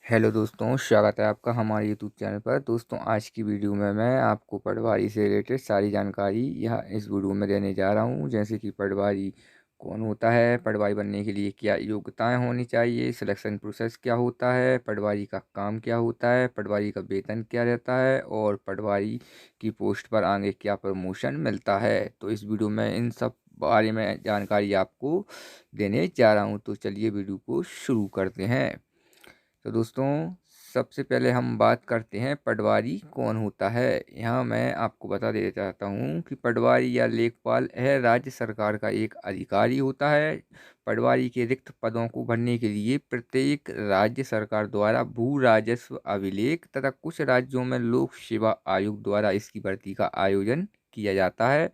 Hello दोस्तों, स्वागत है आपका हमारे यूट्यूब चैनल पर। दोस्तों, आज की वीडियो में मैं आपको पटवारी से रिलेटेड सारी जानकारी यह इस वीडियो में देने जा रहा हूं। जैसे कि पटवारी कौन होता है, पटवारी बनने के लिए क्या योग्यताएं होनी चाहिए, सिलेक्शन प्रोसेस क्या होता है, पटवारी का काम क्या होता है, पटवारी का वेतन क्या रहता है और पटवारी की पोस्ट पर आगे क्या प्रमोशन मिलता है। तो इस वीडियो में इन सब बारे में जानकारी आपको देने जा रहा हूँ। तो चलिए वीडियो को शुरू करते हैं। तो दोस्तों, सबसे पहले हम बात करते हैं पटवारी कौन होता है। यहाँ मैं आपको बता देना चाहता हूँ कि पटवारी या लेखपाल यह राज्य सरकार का एक अधिकारी होता है। पटवारी के रिक्त पदों को भरने के लिए प्रत्येक राज्य सरकार द्वारा भू राजस्व अभिलेख तथा कुछ राज्यों में लोक सेवा आयोग द्वारा इसकी भर्ती का आयोजन किया जाता है।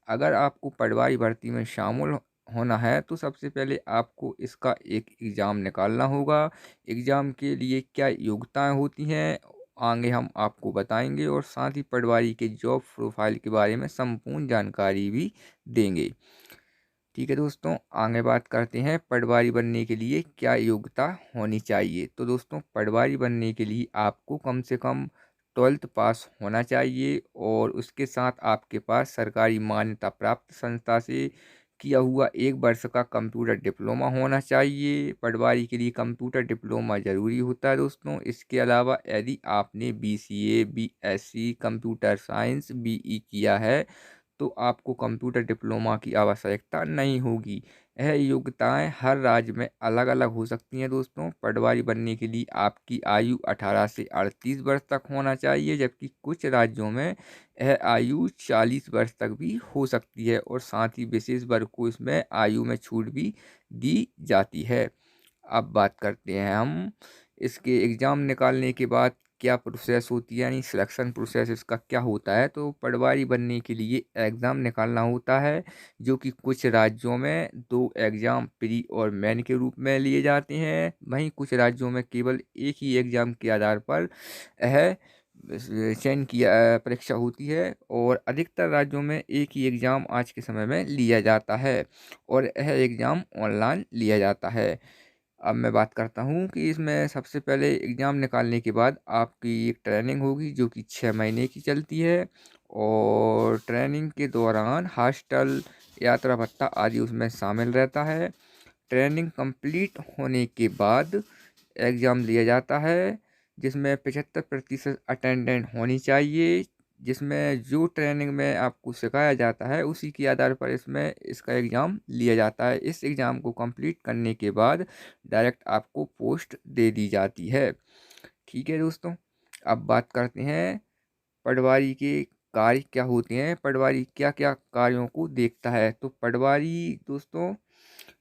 अगर आपको पटवारी भर्ती में शामिल होना है तो सबसे पहले आपको इसका एक एग्ज़ाम निकालना होगा। एग्ज़ाम के लिए क्या योग्यताएं होती हैं आगे हम आपको बताएंगे, और साथ ही पटवारी के जॉब प्रोफाइल के बारे में संपूर्ण जानकारी भी देंगे। ठीक है दोस्तों, आगे बात करते हैं पटवारी बनने के लिए क्या योग्यता होनी चाहिए। तो दोस्तों, पटवारी बनने के लिए आपको कम से कम 12th पास होना चाहिए और उसके साथ आपके पास सरकारी मान्यता प्राप्त संस्था से किया हुआ 1 वर्ष का कंप्यूटर डिप्लोमा होना चाहिए। पटवारी के लिए कंप्यूटर डिप्लोमा ज़रूरी होता है दोस्तों। इसके अलावा यदि आपने BCA, BSc computer science, BE किया है तो आपको कंप्यूटर डिप्लोमा की आवश्यकता नहीं होगी। यह योग्यताएं हर राज्य में अलग अलग हो सकती हैं दोस्तों। पटवारी बनने के लिए आपकी आयु 18 से 38 वर्ष तक होना चाहिए, जबकि कुछ राज्यों में यह आयु 40 वर्ष तक भी हो सकती है और साथ ही विशेष वर्ग को इसमें आयु में छूट भी दी जाती है। अब बात करते हैं हम इसके एग्ज़ाम निकालने के बाद क्या प्रोसेस होती है, यानी सिलेक्शन प्रोसेस इसका क्या होता है। तो पटवारी बनने के लिए एग्ज़ाम निकालना होता है, जो कि कुछ राज्यों में 2 एग्ज़ाम प्री और मेन के रूप में लिए जाते हैं। वहीं कुछ राज्यों में केवल एक ही एग्ज़ाम के आधार पर यह चयन किया परीक्षा होती है और अधिकतर राज्यों में एक ही एग्ज़ाम आज के समय में लिया जाता है और यह एग्ज़ाम ऑनलाइन लिया जाता है। अब मैं बात करता हूँ कि इसमें सबसे पहले एग्ज़ाम निकालने के बाद आपकी एक ट्रेनिंग होगी जो कि 6 महीने की चलती है और ट्रेनिंग के दौरान हॉस्टल, यात्रा भत्ता आदि उसमें शामिल रहता है। ट्रेनिंग कंप्लीट होने के बाद एग्ज़ाम लिया जाता है, जिसमें 75% अटेंडेंट होनी चाहिए। जिसमें जो ट्रेनिंग में आपको सिखाया जाता है उसी के आधार पर इसमें इसका एग्ज़ाम लिया जाता है। इस एग्ज़ाम को कंप्लीट करने के बाद डायरेक्ट आपको पोस्ट दे दी जाती है। ठीक है दोस्तों, अब बात करते हैं पटवारी के कार्य क्या होते हैं, पटवारी क्या क्या कार्यों को देखता है। तो पटवारी दोस्तों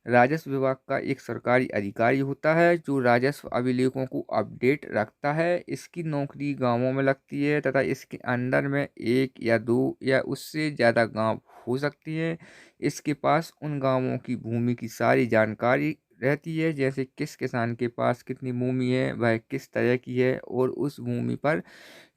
राजस्व विभाग का एक सरकारी अधिकारी होता है जो राजस्व अभिलेखों को अपडेट रखता है। इसकी नौकरी गांवों में लगती है तथा इसके अंडर में 1 या 2 या उससे ज़्यादा गांव हो सकती है। इसके पास उन गांवों की भूमि की सारी जानकारी रहती है, जैसे किस किसान के पास कितनी भूमि है, वह किस तरह की है और उस भूमि पर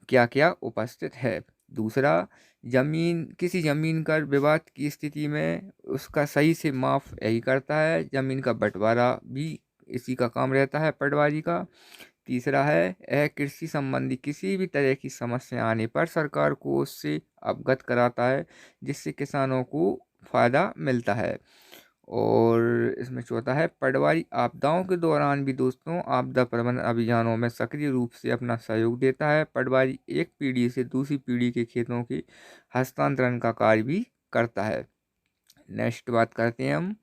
क्या क्या उपस्थित है। दूसरा, जमीन किसी जमीन का विवाद की स्थिति में उसका सही से माफ यही करता है। जमीन का बंटवारा भी इसी का काम रहता है पटवारी का। तीसरा है, यह कृषि संबंधी किसी भी तरह की समस्या आने पर सरकार को उससे अवगत कराता है, जिससे किसानों को फायदा मिलता है। और इसमें चौथा है, पटवारी आपदाओं के दौरान भी दोस्तों आपदा प्रबंधन अभियानों में सक्रिय रूप से अपना सहयोग देता है। पटवारी एक पीढ़ी से दूसरी पीढ़ी के खेतों के हस्तांतरण का कार्य भी करता है। नेक्स्ट बात करते हैं हम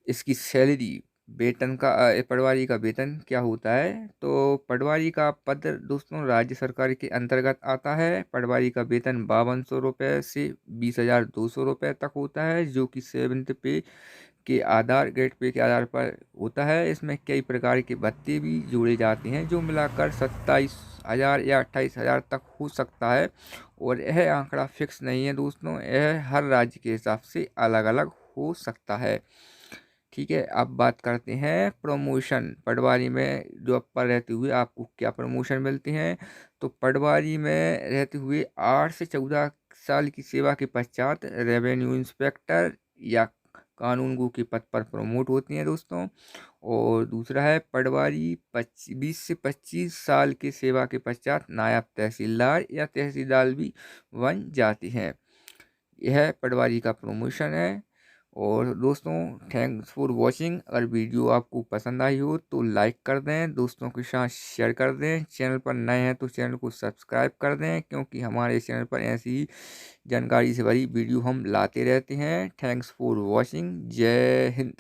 इसकी सैलरी, वेतन का। पटवारी का वेतन क्या होता है। तो पटवारी का पद दोस्तों राज्य सरकार के अंतर्गत आता है। पटवारी का वेतन 5200 रुपये से 20,200 रुपये तक होता है, जो कि 7th पे के आधार ग्रेड पे के आधार पर होता है। इसमें कई प्रकार के भत्ते भी जोड़े जाते हैं जो मिलाकर 27,000 या 28,000 तक हो सकता है और यह आंकड़ा फिक्स नहीं है दोस्तों, यह हर राज्य के हिसाब से अलग अलग हो सकता है। ठीक है, अब बात करते हैं प्रमोशन। पटवारी में जॉब पर रहते हुए आपको क्या प्रमोशन मिलते हैं। तो पटवारी में रहते हुए 8 से 14 साल की सेवा के पश्चात रेवेन्यू इंस्पेक्टर या कानूनगो के पद पर प्रमोट होते हैं दोस्तों। और दूसरा है पटवारी 20 से 25 साल की सेवा के पश्चात नायब तहसीलदार या तहसीलदार भी बन जाते हैं। यह पटवारी का प्रमोशन है। और दोस्तों थैंक्स फॉर वॉचिंग। अगर वीडियो आपको पसंद आई हो तो लाइक कर दें, दोस्तों के साथ शेयर कर दें। चैनल पर नए हैं तो चैनल को सब्सक्राइब कर दें, क्योंकि हमारे चैनल पर ऐसी ही जानकारी से भरी वीडियो हम लाते रहते हैं। Thanks for watching. जय हिंद।